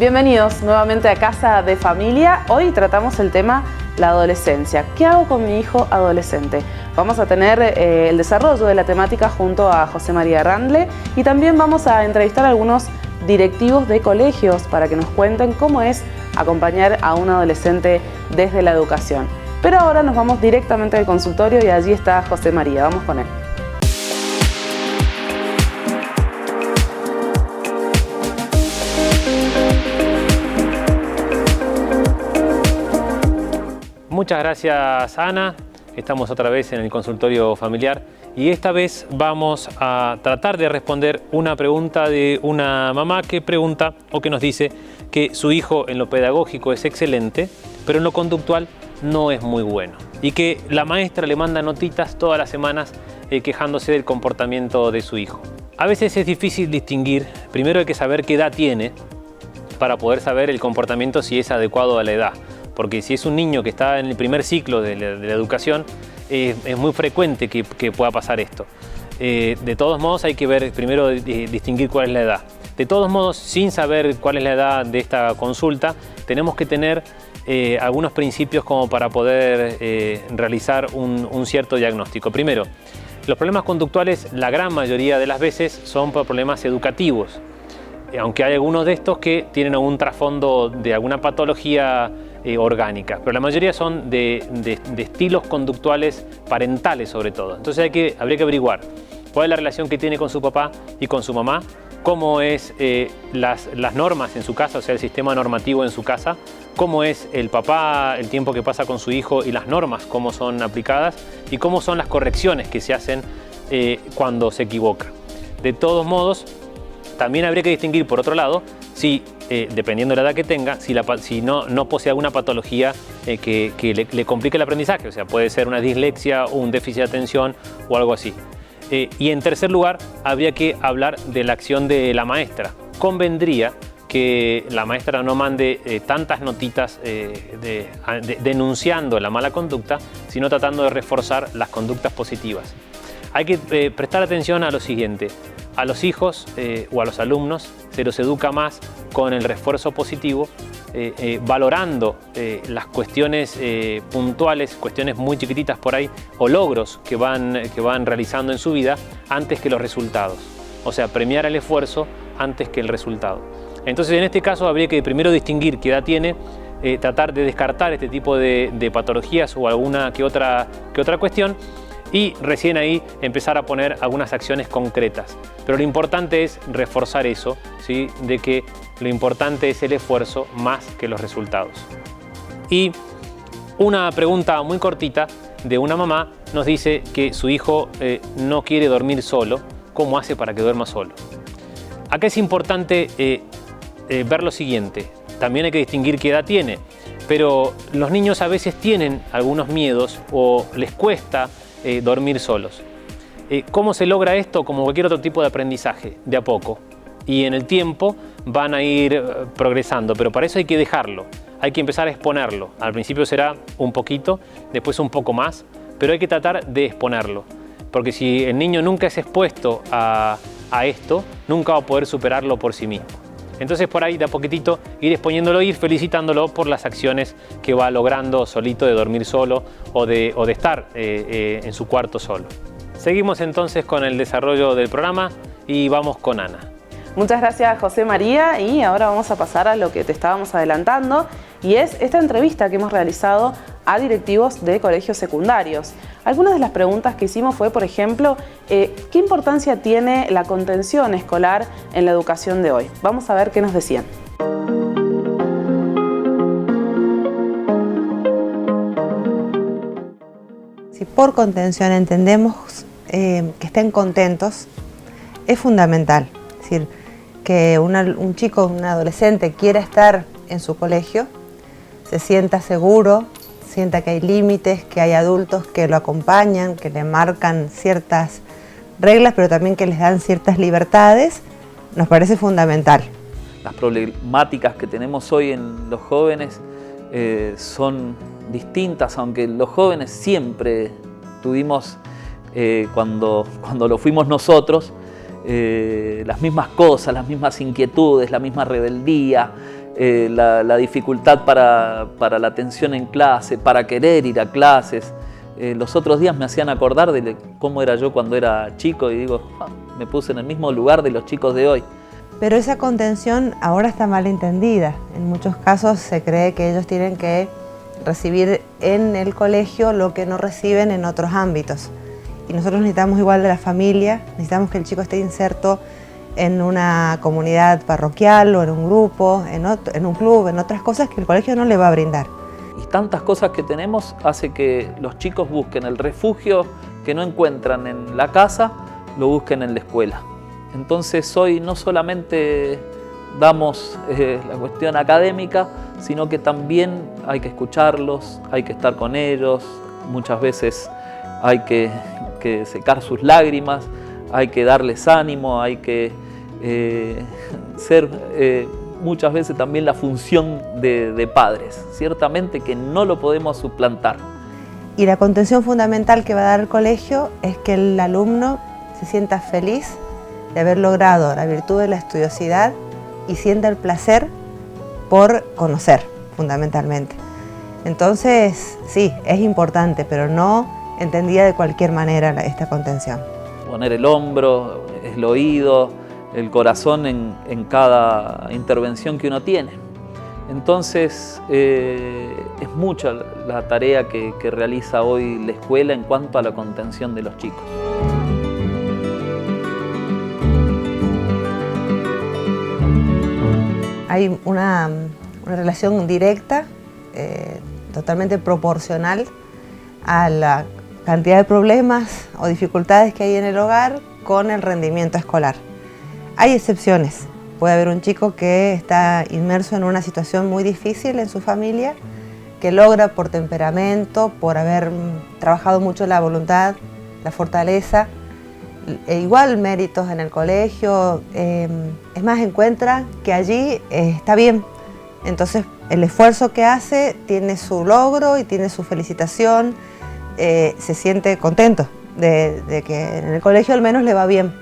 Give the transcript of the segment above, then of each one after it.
Bienvenidos nuevamente a Casa de Familia. Hoy tratamos el tema la adolescencia. ¿Qué hago con mi hijo adolescente? Vamos a tener el desarrollo de la temática junto a José María Randle y también vamos a entrevistar a algunos directivos de colegios para que nos cuenten cómo es acompañar a un adolescente desde la educación. Pero ahora nos vamos directamente al consultorio y allí está José María. Vamos con él. Muchas gracias, Ana. Estamos otra vez en el consultorio familiar y esta vez vamos a tratar de responder una pregunta de una mamá que pregunta o que nos dice que su hijo en lo pedagógico es excelente, pero en lo conductual no es muy bueno y que la maestra le manda notitas todas las semanas quejándose del comportamiento de su hijo. A veces es difícil distinguir, primero hay que saber qué edad tiene para poder saber el comportamiento si es adecuado a la edad. Porque si es un niño que está en el primer ciclo de la educación, es muy frecuente que pueda pasar esto. De todos modos hay que ver, primero distinguir cuál es la edad. De todos modos, sin saber cuál es la edad de esta consulta, tenemos que tener algunos principios como para poder realizar un cierto diagnóstico. Primero, los problemas conductuales, la gran mayoría de las veces, son por problemas educativos. Aunque hay algunos de estos que tienen algún trasfondo de alguna patología orgánica, pero la mayoría son de estilos conductuales parentales sobre todo. Entonces habría que averiguar cuál es la relación que tiene con su papá y con su mamá, cómo es las normas en su casa, o sea, el sistema normativo en su casa, cómo es el papá, el tiempo que pasa con su hijo y las normas, cómo son aplicadas y cómo son las correcciones que se hacen cuando se equivoca. De todos modos, también habría que distinguir, por otro lado, si, dependiendo de la edad que tenga, si no posee alguna patología que le complique el aprendizaje. O sea, puede ser una dislexia o un déficit de atención o algo así. Y en tercer lugar, habría que hablar de la acción de la maestra. Convendría que la maestra no mande tantas notitas denunciando la mala conducta, sino tratando de reforzar las conductas positivas. Hay que prestar atención a lo siguiente. A los hijos o a los alumnos se los educa más con el refuerzo positivo, valorando las cuestiones puntuales, cuestiones muy chiquititas por ahí, o logros que van realizando en su vida antes que los resultados. O sea, premiar el esfuerzo antes que el resultado. Entonces, en este caso, habría que primero distinguir qué edad tiene, tratar de descartar este tipo de patologías o alguna que otra cuestión, y recién ahí empezar a poner algunas acciones concretas. Pero lo importante es reforzar eso, ¿sí? De que lo importante es el esfuerzo más que los resultados. Y una pregunta muy cortita de una mamá nos dice que su hijo no quiere dormir solo. ¿Cómo hace para que duerma solo? Acá es importante ver lo siguiente. También hay que distinguir qué edad tiene, pero los niños a veces tienen algunos miedos o les cuesta dormir solos. ¿Cómo se logra esto? Como cualquier otro tipo de aprendizaje, de a poco. Y en el tiempo van a ir progresando, pero para eso hay que dejarlo. Hay que empezar a exponerlo. Al principio será un poquito, después un poco más, pero hay que tratar de exponerlo. Porque si el niño nunca es expuesto a esto, nunca va a poder superarlo por sí mismo. Entonces por ahí de a poquitito ir exponiéndolo, ir felicitándolo por las acciones que va logrando solito de dormir solo o de estar en su cuarto solo. Seguimos entonces con el desarrollo del programa y vamos con Ana. Muchas gracias, José María, y ahora vamos a pasar a lo que te estábamos adelantando y es esta entrevista que hemos realizado a directivos de colegios secundarios. Algunas de las preguntas que hicimos fue, por ejemplo, ¿qué importancia tiene la contención escolar en la educación de hoy? Vamos a ver qué nos decían. Si por contención entendemos que estén contentos, es fundamental. Es decir, que un chico, un adolescente quiera estar en su colegio, se sienta seguro, sienta que hay límites, que hay adultos que lo acompañan, que le marcan ciertas reglas, pero también que les dan ciertas libertades, nos parece fundamental. Las problemáticas que tenemos hoy en los jóvenes son distintas, aunque los jóvenes siempre tuvimos, cuando lo fuimos nosotros, las mismas cosas, las mismas inquietudes, la misma rebeldía, la dificultad para la atención en clase, para querer ir a clases. Los otros días me hacían acordar de cómo era yo cuando era chico y digo, me puse en el mismo lugar de los chicos de hoy. Pero esa contención ahora está mal entendida. En muchos casos se cree que ellos tienen que recibir en el colegio lo que no reciben en otros ámbitos. Y nosotros necesitamos igual de la familia, necesitamos que el chico esté inserto en una comunidad parroquial o en un grupo, en un club, en otras cosas que el colegio no le va a brindar. Y tantas cosas que tenemos hace que los chicos busquen el refugio que no encuentran en la casa, lo busquen en la escuela. Entonces hoy no solamente damos la cuestión académica, sino que también hay que escucharlos, hay que estar con ellos, muchas veces hay que secar sus lágrimas, hay que darles ánimo, hay que ser muchas veces también la función de padres. Ciertamente que no lo podemos suplantar. Y la contención fundamental que va a dar el colegio es que el alumno se sienta feliz de haber logrado la virtud de la estudiosidad y sienta el placer por conocer, fundamentalmente. Entonces, sí, es importante, pero no entendida de cualquier manera esta contención. Poner el hombro, el oído, el corazón en cada intervención que uno tiene. Entonces, es mucha la tarea que realiza hoy la escuela en cuanto a la contención de los chicos. Hay una relación directa, totalmente proporcional a la cantidad de problemas o dificultades que hay en el hogar con el rendimiento escolar. Hay excepciones. Puede haber un chico que está inmerso en una situación muy difícil en su familia, que logra por temperamento, por haber trabajado mucho la voluntad, la fortaleza, igual méritos en el colegio, es más, encuentra que allí está bien. Entonces el esfuerzo que hace tiene su logro y tiene su felicitación, se siente contento de que en el colegio al menos le va bien.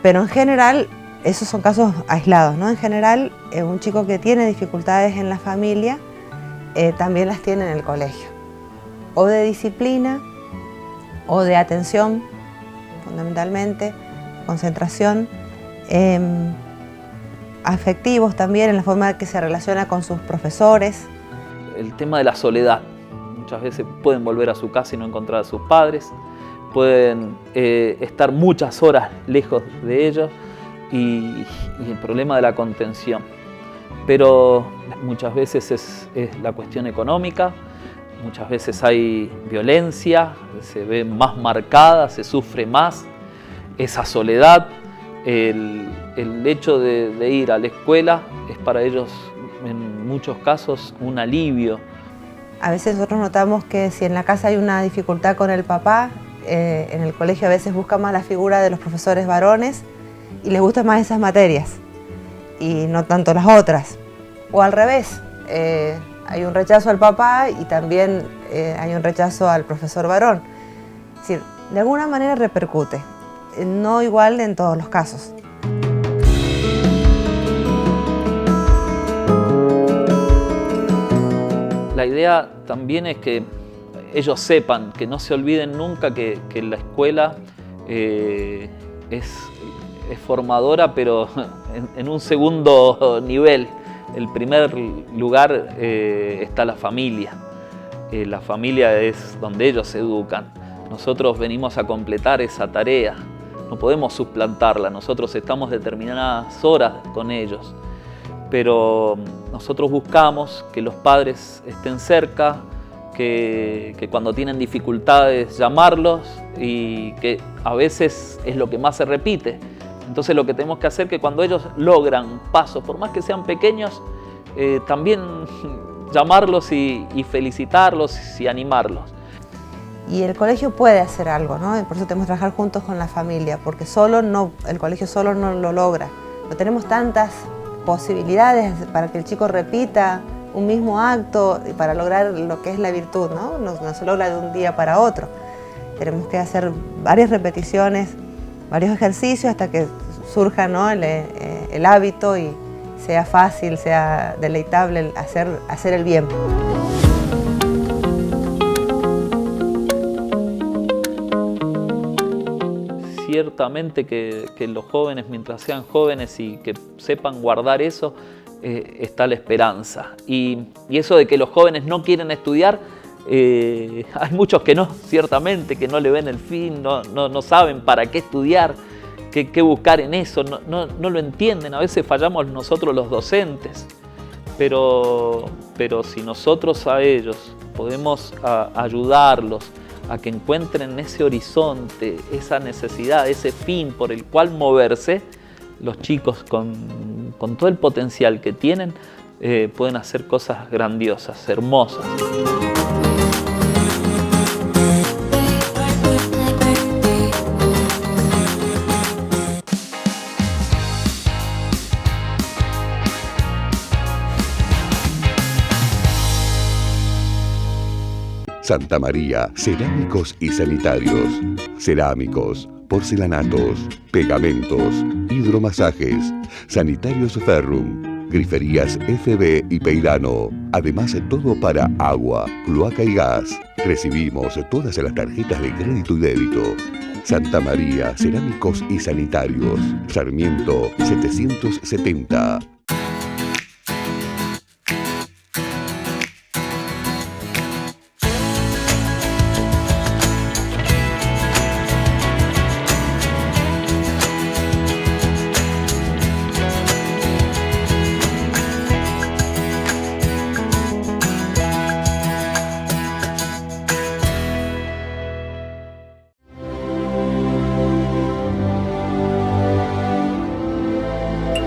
Pero en general, esos son casos aislados, ¿no? En general, un chico que tiene dificultades en la familia también las tiene en el colegio, o de disciplina o de atención, fundamentalmente, concentración, afectivos también en la forma que se relaciona con sus profesores. El tema de la soledad. Muchas veces pueden volver a su casa y no encontrar a sus padres, pueden estar muchas horas lejos de ellos y el problema de la contención. Pero muchas veces es la cuestión económica, muchas veces hay violencia, se ve más marcada, se sufre más esa soledad. El hecho de ir a la escuela es para ellos en muchos casos un alivio. A veces nosotros notamos que si en la casa hay una dificultad con el papá, en el colegio a veces busca más la figura de los profesores varones y les gustan más esas materias y no tanto las otras. O al revés, hay un rechazo al papá y también hay un rechazo al profesor varón. Es decir, de alguna manera repercute, no igual en todos los casos. La idea también es que ellos sepan, que no se olviden nunca que la escuela es formadora, pero en un segundo nivel. El primer lugar está la familia. La familia es donde ellos se educan. Nosotros venimos a completar esa tarea. No podemos suplantarla. Nosotros estamos determinadas horas con ellos. Pero nosotros buscamos que los padres estén cerca, que cuando tienen dificultades llamarlos y que a veces es lo que más se repite. Entonces lo que tenemos que hacer es que cuando ellos logran pasos, por más que sean pequeños, también llamarlos y felicitarlos y animarlos. Y el colegio puede hacer algo, ¿no? Y por eso tenemos que trabajar juntos con la familia, porque el colegio solo no lo logra. No tenemos tantas posibilidades para que el chico repita un mismo acto y para lograr lo que es la virtud, ¿no? No se logra de un día para otro. Tenemos que hacer varias repeticiones, varios ejercicios hasta que surja, ¿no? el hábito y sea fácil, sea deleitable hacer el bien. Ciertamente que los jóvenes, mientras sean jóvenes y que sepan guardar eso, está la esperanza. Y eso de que los jóvenes no quieren estudiar, hay muchos que no, ciertamente, que no le ven el fin, no saben para qué estudiar, qué buscar en eso, no lo entienden. A veces fallamos nosotros los docentes, pero si nosotros a ellos podemos ayudarlos a que encuentren ese horizonte, esa necesidad, ese fin por el cual moverse, los chicos con todo el potencial que tienen pueden hacer cosas grandiosas, hermosas. Santa María, cerámicos y sanitarios. Cerámicos, porcelanatos, pegamentos, hidromasajes, sanitarios Ferrum, griferías FB y Peirano. Además, todo para agua, cloaca y gas. Recibimos todas las tarjetas de crédito y débito. Santa María, cerámicos y sanitarios. Sarmiento 770.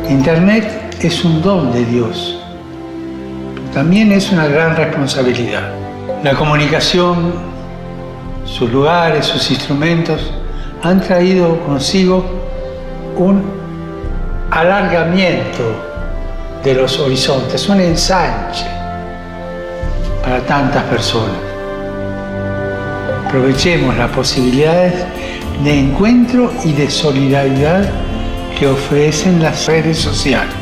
Internet es un don de Dios, pero también es una gran responsabilidad. La comunicación, sus lugares, sus instrumentos han traído consigo un alargamiento de los horizontes, un ensanche para tantas personas. Aprovechemos las posibilidades de encuentro y de solidaridad que ofrecen las redes sociales,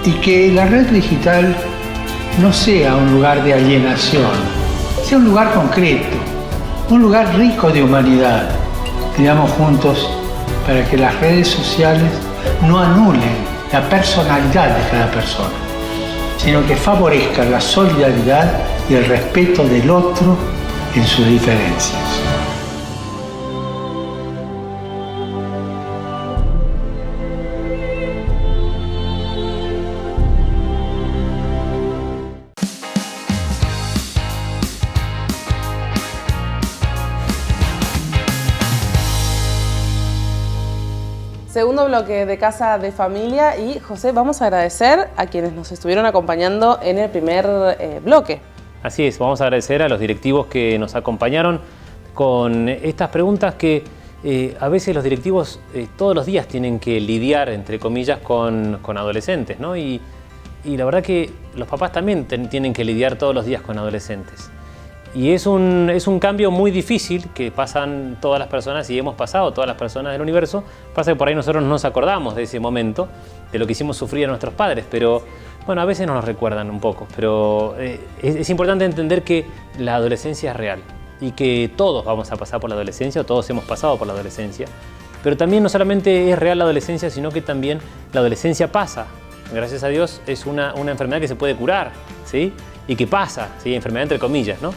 y que la red digital no sea un lugar de alienación, sea un lugar concreto, un lugar rico de humanidad. Creamos juntos para que las redes sociales no anulen la personalidad de cada persona, sino que favorezcan la solidaridad y el respeto del otro en sus diferencias. Segundo bloque de Casa de Familia y José, vamos a agradecer a quienes nos estuvieron acompañando en el primer bloque. Así es, vamos a agradecer a los directivos que nos acompañaron con estas preguntas que a veces los directivos todos los días tienen que lidiar, entre comillas, con adolescentes, ¿no? Y la verdad que los papás también tienen que lidiar todos los días con adolescentes. Y es un cambio muy difícil que pasan todas las personas y hemos pasado todas las personas del universo. Pasa que por ahí nosotros no nos acordamos de ese momento, de lo que hicimos sufrir a nuestros padres, pero bueno, a veces nos recuerdan un poco. Pero es importante entender que la adolescencia es real y que todos vamos a pasar por la adolescencia, o todos hemos pasado por la adolescencia. Pero también no solamente es real la adolescencia, sino que también la adolescencia pasa. Gracias a Dios es una enfermedad que se puede curar, ¿sí? Y que pasa, ¿sí? Enfermedad entre comillas, ¿no?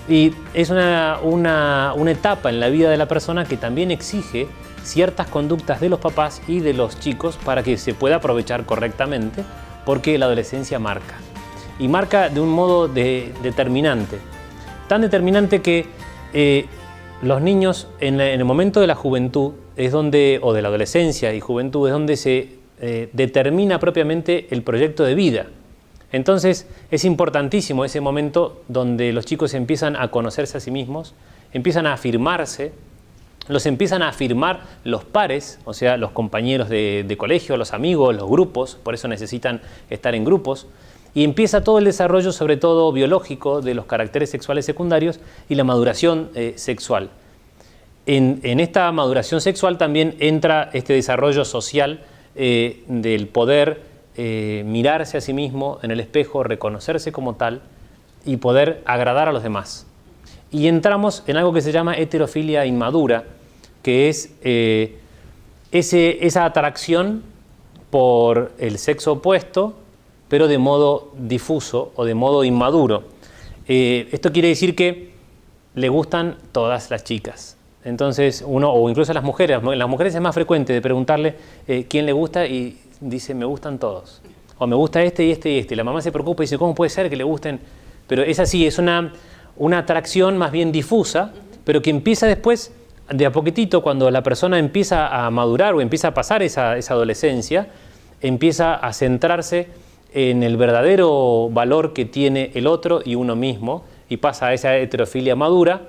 Y es una etapa en la vida de la persona que también exige ciertas conductas de los papás y de los chicos para que se pueda aprovechar correctamente, porque la adolescencia marca. Y marca de un modo determinante. Tan determinante que los niños en el momento de la juventud es donde, o de la adolescencia y juventud, es donde se determina propiamente el proyecto de vida. Entonces es importantísimo ese momento donde los chicos empiezan a conocerse a sí mismos, empiezan a afirmarse, los empiezan a afirmar los pares, o sea, los compañeros de colegio, los amigos, los grupos, por eso necesitan estar en grupos, y empieza todo el desarrollo, sobre todo biológico, de los caracteres sexuales secundarios y la maduración sexual. En esta maduración sexual también entra este desarrollo social del poder mirarse a sí mismo en el espejo, reconocerse como tal y poder agradar a los demás. Y entramos en algo que se llama heterofilia inmadura, que es esa atracción por el sexo opuesto, pero de modo difuso o de modo inmaduro. Esto quiere decir que le gustan todas las chicas. Entonces uno, o incluso las mujeres es más frecuente de preguntarle quién le gusta y dice me gustan todos. O me gusta este y este y este. Y la mamá se preocupa y dice ¿cómo puede ser que le gusten? Pero es así, es una atracción más bien difusa, pero que empieza después, de a poquitito, cuando la persona empieza a madurar o empieza a pasar esa adolescencia, empieza a centrarse en el verdadero valor que tiene el otro y uno mismo, y pasa a esa heterofilia madura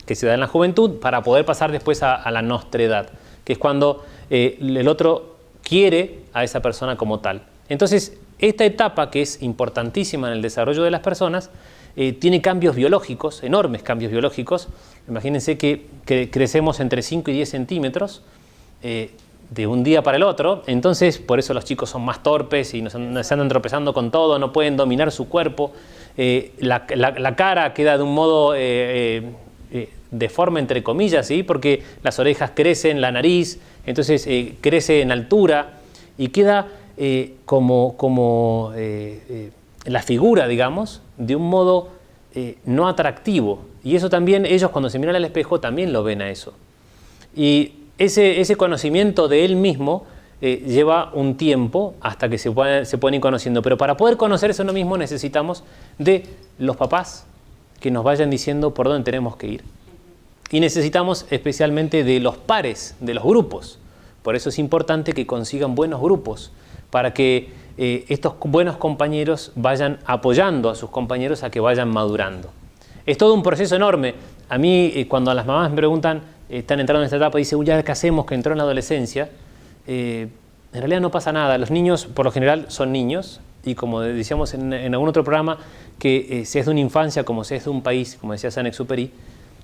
que se da en la juventud para poder pasar después a la nostredad, que es cuando el otro quiere a esa persona como tal. Entonces, esta etapa, que es importantísima en el desarrollo de las personas, tiene cambios biológicos, enormes cambios biológicos. Imagínense que crecemos entre 5 y 10 centímetros de un día para el otro. Entonces, por eso los chicos son más torpes y se andan tropezando con todo, no pueden dominar su cuerpo. La cara queda de un modo deforme, entre comillas, ¿sí? Porque las orejas crecen, la nariz, entonces crece en altura y queda como la figura, digamos, de un modo no atractivo. Y eso también, ellos cuando se miran al espejo también lo ven a eso. Y ese conocimiento de él mismo lleva un tiempo hasta que se pueden ir conociendo. Pero para poder conocerse a uno mismo necesitamos de los papás que nos vayan diciendo por dónde tenemos que ir. Y necesitamos especialmente de los pares, de los grupos. Por eso es importante que consigan buenos grupos, para que estos buenos compañeros vayan apoyando a sus compañeros a que vayan madurando. Es todo un proceso enorme. A mí, cuando las mamás me preguntan, están entrando en esta etapa, dicen, uy, ya qué hacemos, que entró en la adolescencia, en realidad no pasa nada. Los niños, por lo general, son niños, y como decíamos en algún otro programa, que si es de una infancia, como si es de un país, como decía Saint-Exupéry,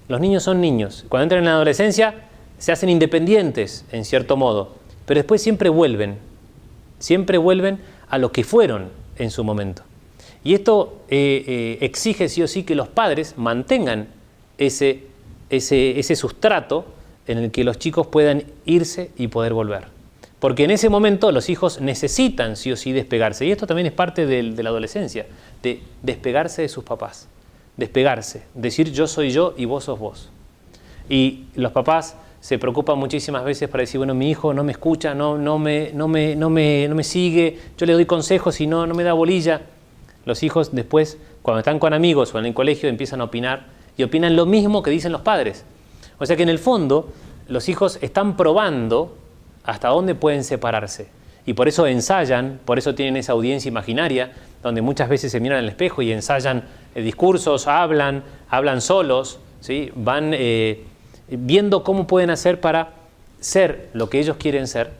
los niños son niños. Cuando entran en la adolescencia, se hacen independientes, en cierto modo, pero después siempre vuelven a lo que fueron en su momento. Y esto exige sí o sí que los padres mantengan ese sustrato en el que los chicos puedan irse y poder volver. Porque en ese momento los hijos necesitan sí o sí despegarse. Y esto también es parte de la adolescencia, de despegarse de sus papás. Despegarse, decir yo soy yo y vos sos vos. Y los papás se preocupan muchísimas veces para decir, bueno, mi hijo no me escucha, no me sigue, yo le doy consejos y no me da bolilla. Los hijos después, cuando están con amigos o en el colegio, empiezan a opinar y opinan lo mismo que dicen los padres. O sea que en el fondo los hijos están probando hasta dónde pueden separarse. Y por eso ensayan, por eso tienen esa audiencia imaginaria, donde muchas veces se miran al espejo y ensayan discursos, hablan solos, ¿sí? Van viendo cómo pueden hacer para ser lo que ellos quieren ser,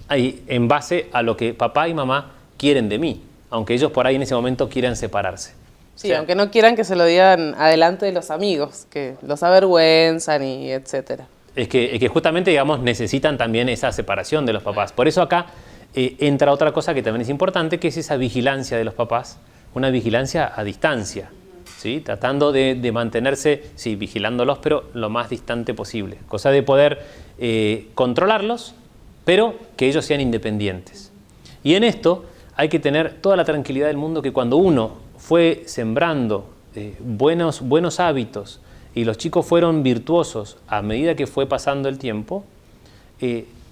ahí, en base a lo que papá y mamá quieren de mí, aunque ellos por ahí en ese momento quieran separarse. Sí, o sea, aunque no quieran que se lo digan adelante de los amigos, que los avergüenzan y etcétera. Es que justamente, digamos, necesitan también esa separación de los papás. Por eso acá entra otra cosa que también es importante, que es esa vigilancia de los papás, una vigilancia a distancia, ¿sí? Tratando de mantenerse, sí, vigilándolos, pero lo más distante posible. Cosa de poder controlarlos, pero que ellos sean independientes. Y en esto hay que tener toda la tranquilidad del mundo, que cuando uno fue sembrando buenos hábitos y los chicos fueron virtuosos a medida que fue pasando el tiempo,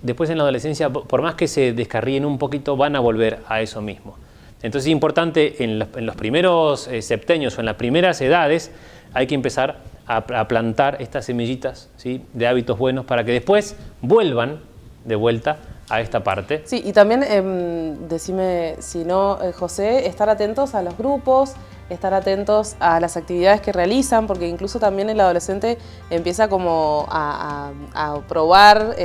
después en la adolescencia, por más que se descarríen un poquito, van a volver a eso mismo. Entonces es importante en los primeros septenios o en las primeras edades, hay que empezar a plantar estas semillitas, ¿sí? De hábitos buenos para que después vuelvan de vuelta a esta parte. Sí, y también, decime si no, José, estar atentos a los grupos, estar atentos a las actividades que realizan, porque incluso también el adolescente empieza como a probar,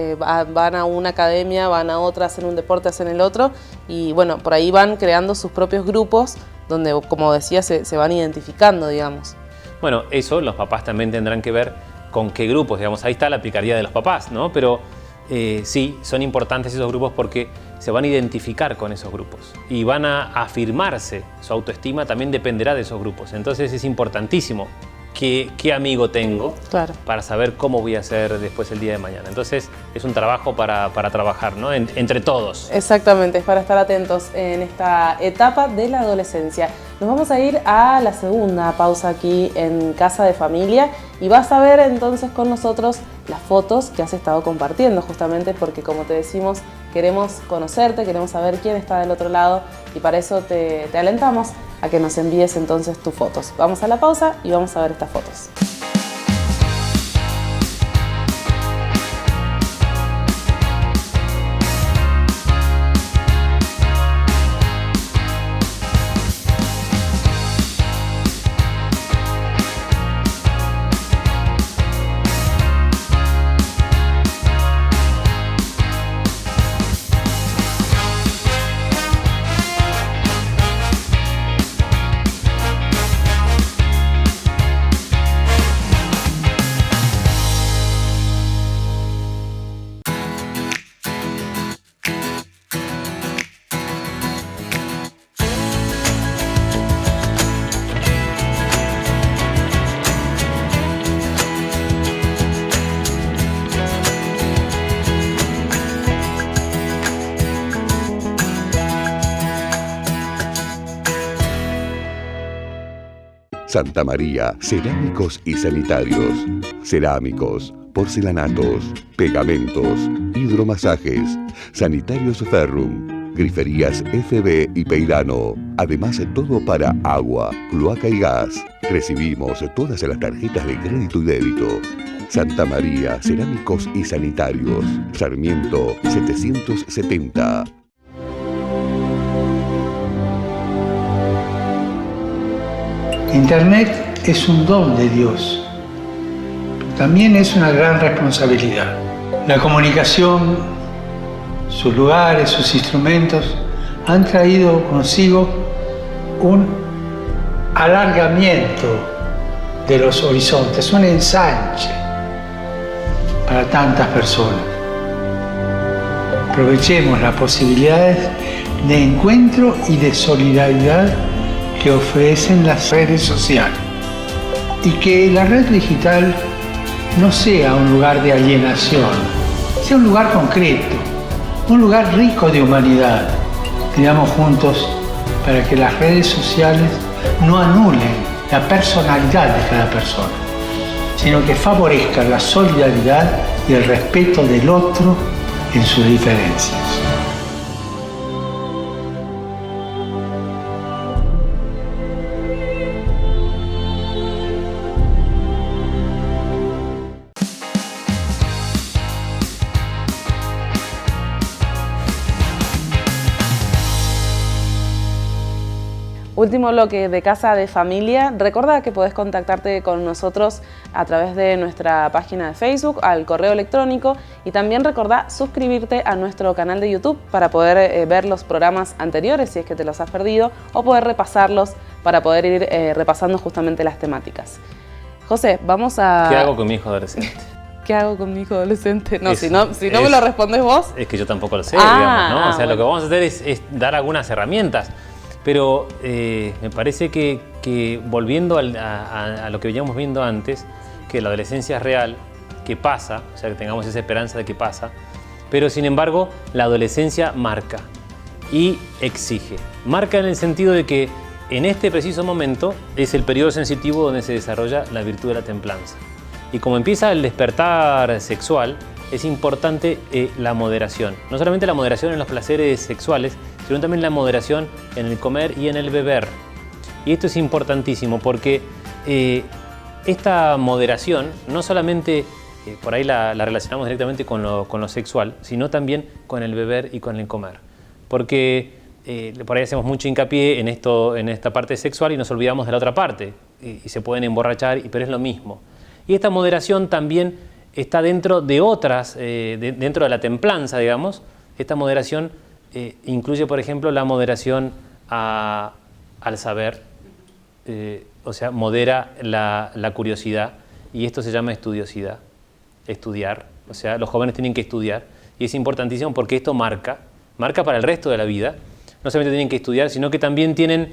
van a una academia, van a otra, hacen un deporte, hacen el otro, y bueno, por ahí van creando sus propios grupos, donde, como decía, se van identificando, digamos. Bueno, eso los papás también tendrán que ver con qué grupos, digamos, ahí está la picardía de los papás, ¿no? Pero sí, son importantes esos grupos porque se van a identificar con esos grupos y van a afirmarse. Su autoestima también dependerá de esos grupos. Entonces es importantísimo qué amigo tengo, claro, para saber cómo voy a ser después el día de mañana. Entonces es un trabajo para trabajar, ¿no? Entre todos. Exactamente, es para estar atentos en esta etapa de la adolescencia. Nos vamos a ir a la segunda pausa aquí en Casa de Familia y vas a ver entonces con nosotros las fotos que has estado compartiendo, justamente porque, como te decimos, queremos conocerte, queremos saber quién está del otro lado y para eso te alentamos a que nos envíes entonces tus fotos. Vamos a la pausa y vamos a ver estas fotos. Santa María, cerámicos y sanitarios. Cerámicos, porcelanatos, pegamentos, hidromasajes, sanitarios Ferrum, griferías FB y Peirano. Además, todo para agua, cloaca y gas. Recibimos todas las tarjetas de crédito y débito. Santa María, cerámicos y sanitarios. Sarmiento 770. Internet es un don de Dios, pero también es una gran responsabilidad. La comunicación, sus lugares, sus instrumentos han traído consigo un alargamiento de los horizontes, un ensanche para tantas personas. Aprovechemos las posibilidades de encuentro y de solidaridad que ofrecen las redes sociales y que la red digital no sea un lugar de alienación, sea un lugar concreto, un lugar rico de humanidad. Creamos juntos para que las redes sociales no anulen la personalidad de cada persona, sino que favorezcan la solidaridad y el respeto del otro en sus diferencias. Último bloque de Casa de Familia. Recuerda que podés contactarte con nosotros a través de nuestra página de Facebook, al correo electrónico y también recordá suscribirte a nuestro canal de YouTube para poder ver los programas anteriores si es que te los has perdido o poder repasarlos para poder ir repasando justamente las temáticas. José, vamos a... ¿Qué hago con mi hijo adolescente? ¿Qué hago con mi hijo adolescente? No, si no me lo respondes vos... Es que yo tampoco lo sé, digamos, ¿no? O sea, bueno, lo que vamos a hacer es dar algunas herramientas. Pero me parece que volviendo a lo que veníamos viendo antes, que la adolescencia es real, que pasa, o sea, que tengamos esa esperanza de que pasa, pero sin embargo la adolescencia marca y exige. Marca en el sentido de que en este preciso momento es el periodo sensitivo donde se desarrolla la virtud de la templanza. Y como empieza el despertar sexual, es importante la moderación. No solamente la moderación en los placeres sexuales, sino también la moderación en el comer y en el beber. Y esto es importantísimo porque esta moderación no solamente por ahí la relacionamos directamente con lo sexual, sino también con el beber y con el comer. Porque por ahí hacemos mucho hincapié en esta parte sexual y nos olvidamos de la otra parte. Y se pueden emborrachar, pero es lo mismo. Y esta moderación también está dentro de otras, dentro de la templanza, digamos. Esta moderación incluye, por ejemplo, la moderación al saber, o sea, modera la curiosidad, y esto se llama estudiosidad, estudiar. O sea, los jóvenes tienen que estudiar. y es importantísimo porque esto marca para el resto de la vida. No solamente tienen que estudiar, sino que también tienen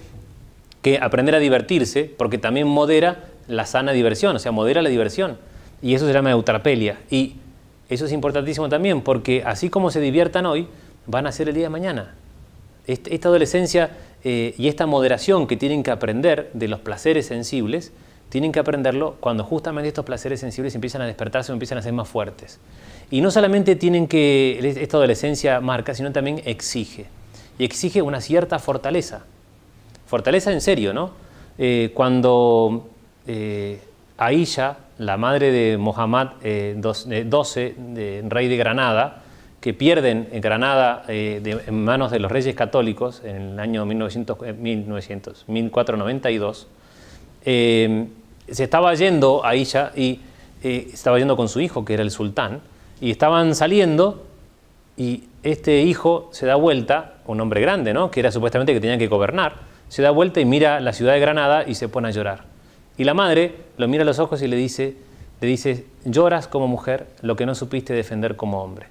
que aprender a divertirse, porque también modera la sana diversión, o sea, modera la diversión. Y eso se llama eutrapelia. Y eso es importantísimo también, porque así como se diviertan hoy, van a ser el día de mañana. Esta adolescencia y esta moderación que tienen que aprender de los placeres sensibles, tienen que aprenderlo cuando justamente estos placeres sensibles empiezan a despertarse o empiezan a ser más fuertes. Y no solamente tienen que, esta adolescencia marca, sino también exige. Y exige una cierta fortaleza. Fortaleza en serio, ¿no? Cuando Aisha, la madre de Mohammad XII, rey de Granada, que pierden en Granada en manos de los reyes católicos en el año 1492, se estaba yendo Aisha y estaba yendo con su hijo, que era el sultán, y estaban saliendo y este hijo se da vuelta, un hombre grande, ¿no?, que era supuestamente que tenía que gobernar, se da vuelta y mira la ciudad de Granada y se pone a llorar. Y la madre lo mira a los ojos y le dice, lloras como mujer lo que no supiste defender como hombre.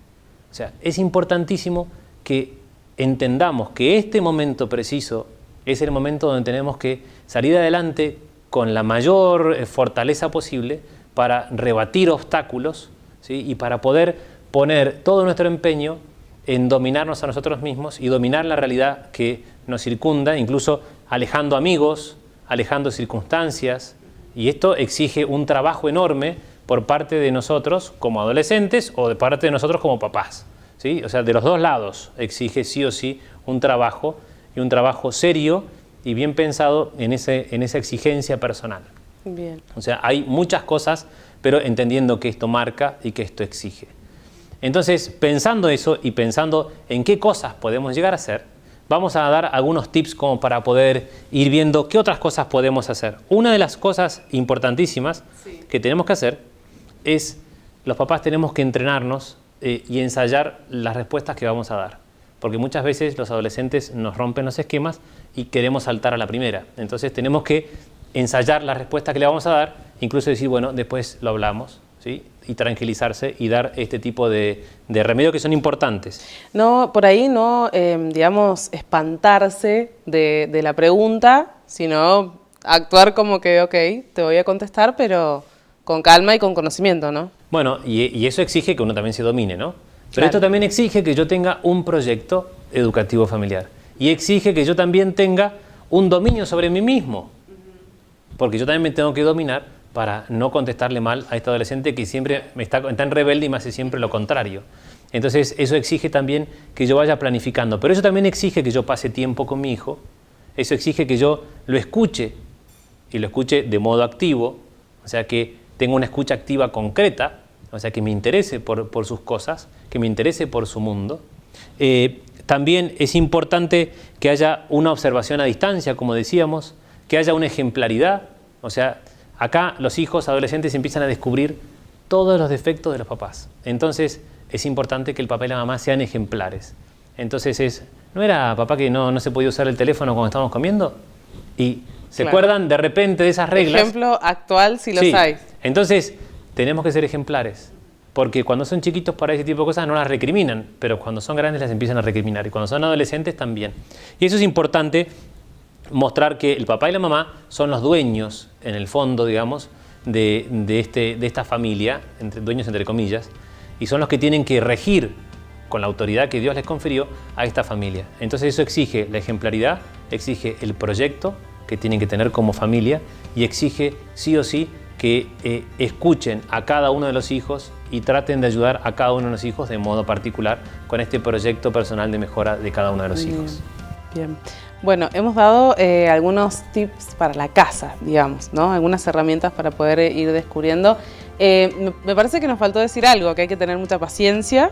O sea, es importantísimo que entendamos que este momento preciso es el momento donde tenemos que salir adelante con la mayor fortaleza posible para rebatir obstáculos, ¿sí?, y para poder poner todo nuestro empeño en dominarnos a nosotros mismos y dominar la realidad que nos circunda, incluso alejando amigos, alejando circunstancias. Y esto exige un trabajo enorme por parte de nosotros como adolescentes o de parte de nosotros como papás, ¿sí? O sea, de los dos lados exige sí o sí un trabajo, y un trabajo serio y bien pensado en esa exigencia personal. Bien. O sea, hay muchas cosas, pero entendiendo que esto marca y que esto exige. Entonces, pensando eso y pensando en qué cosas podemos llegar a hacer, vamos a dar algunos tips como para poder ir viendo qué otras cosas podemos hacer. Una de las cosas importantísimas que tenemos que hacer es, los papás tenemos que entrenarnos y ensayar las respuestas que vamos a dar. Porque muchas veces los adolescentes nos rompen los esquemas y queremos saltar a la primera. Entonces tenemos que ensayar la respuesta que le vamos a dar, incluso decir, bueno, después lo hablamos, ¿sí?, y tranquilizarse y dar este tipo de remedios que son importantes. No, por ahí no, digamos, espantarse de la pregunta, sino actuar como que, ok, te voy a contestar, pero con calma y con conocimiento, ¿no? Bueno, y eso exige que uno también se domine, ¿no? Pero Claro. esto también exige que yo tenga un proyecto educativo familiar. Y exige que yo también tenga un dominio sobre mí mismo. Porque yo también me tengo que dominar para no contestarle mal a este adolescente que siempre está tan rebelde y me hace siempre lo contrario. Entonces eso exige también que yo vaya planificando, pero eso también exige que yo pase tiempo con mi hijo, eso exige que yo lo escuche, y lo escuche de modo activo, o sea que tenga una escucha activa concreta, o sea que me interese por sus cosas, que me interese por su mundo. También es importante que haya una observación a distancia, como decíamos, que haya una ejemplaridad, o sea, acá los hijos adolescentes empiezan a descubrir todos los defectos de los papás. Entonces es importante que el papá y la mamá sean ejemplares. Entonces ¿no era papá que no se podía usar el teléfono cuando estábamos comiendo? Y se Claro. acuerdan de repente de esas reglas. Ejemplo actual, si los Sí. hay. Entonces tenemos que ser ejemplares. Porque cuando son chiquitos para ese tipo de cosas no las recriminan, pero cuando son grandes las empiezan a recriminar. Y cuando son adolescentes también. Y eso es importante, mostrar que el papá y la mamá son los dueños, en el fondo, digamos, de esta familia, dueños entre comillas, y son los que tienen que regir con la autoridad que Dios les confirió a esta familia. Entonces eso exige la ejemplaridad, exige el proyecto que tienen que tener como familia y exige sí o sí que escuchen a cada uno de los hijos y traten de ayudar a cada uno de los hijos de modo particular con este proyecto personal de mejora de cada uno de los hijos. Bien. Bueno, hemos dado algunos tips para la casa, digamos, ¿no? Algunas herramientas para poder ir descubriendo. Me parece que nos faltó decir algo, que hay que tener mucha paciencia,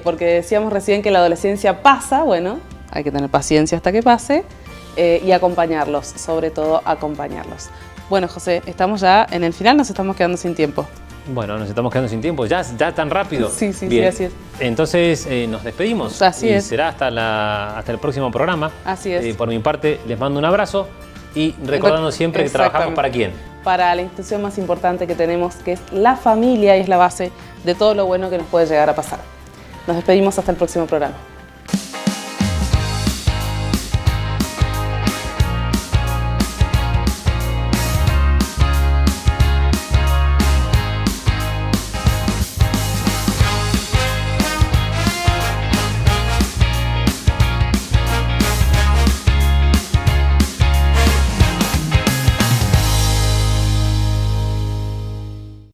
porque decíamos recién que la adolescencia pasa, bueno, hay que tener paciencia hasta que pase, y acompañarlos, sobre todo acompañarlos. Bueno, José, estamos ya en el final, nos estamos quedando sin tiempo. Bueno, nos estamos quedando sin tiempo, ya tan rápido. Sí, Bien. así es. Entonces nos despedimos. Así y es. será hasta el próximo programa. Así es. Por mi parte, les mando un abrazo y recordando siempre que trabajamos para quién. Para la institución más importante que tenemos, que es la familia, y es la base de todo lo bueno que nos puede llegar a pasar. Nos despedimos hasta el próximo programa.